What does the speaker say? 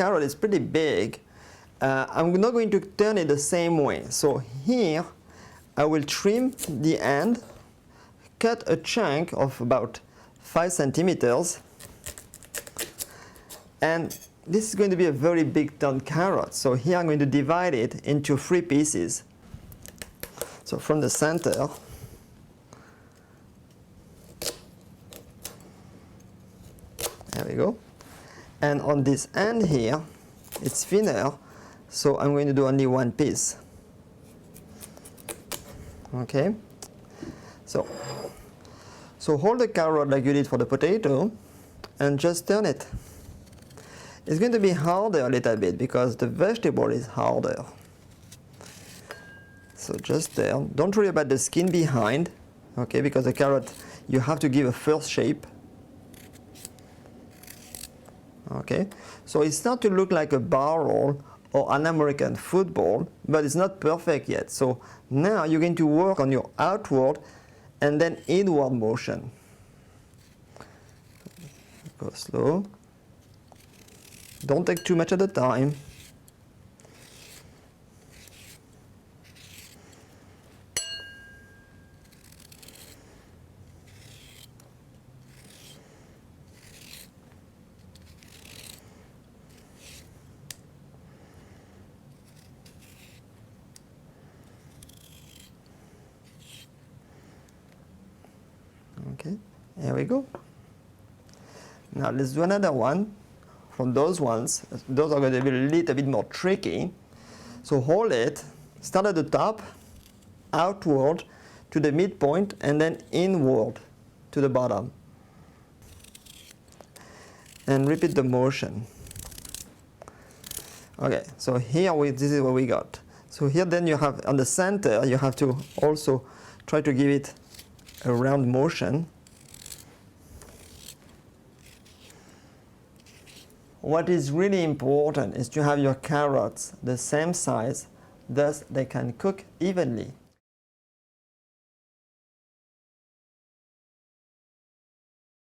carrot is pretty big, I'm not going to turn it the same way. So here I will trim the end, cut a chunk of about 5 centimeters, and this is going to be a very big tourne carrot. So here I'm going to divide it into 3 pieces. So from the center, there we go. And on this end here, it's thinner, so I'm going to do only 1 piece. Okay? So hold the carrot like you did for the potato and just turn it. It's going to be harder a little bit because the vegetable is harder. So just there. Don't worry about the skin behind, okay, because the carrot, you have to give a first shape. Okay, so it's not to look like a barrel or an American football, but it's not perfect yet. So now you're going to work on your outward and then inward motion. Go slow. Don't take too much at a time. Okay, here we go. Now let's do another one. From those ones, those are going to be a little bit more tricky. So hold it, start at the top, outward to the midpoint, and then inward to the bottom. And repeat the motion. Okay, so here this is what we got. So here then you have, on the center, you have to also try to give it a round motion. What is really important is to have your carrots the same size, thus they can cook evenly.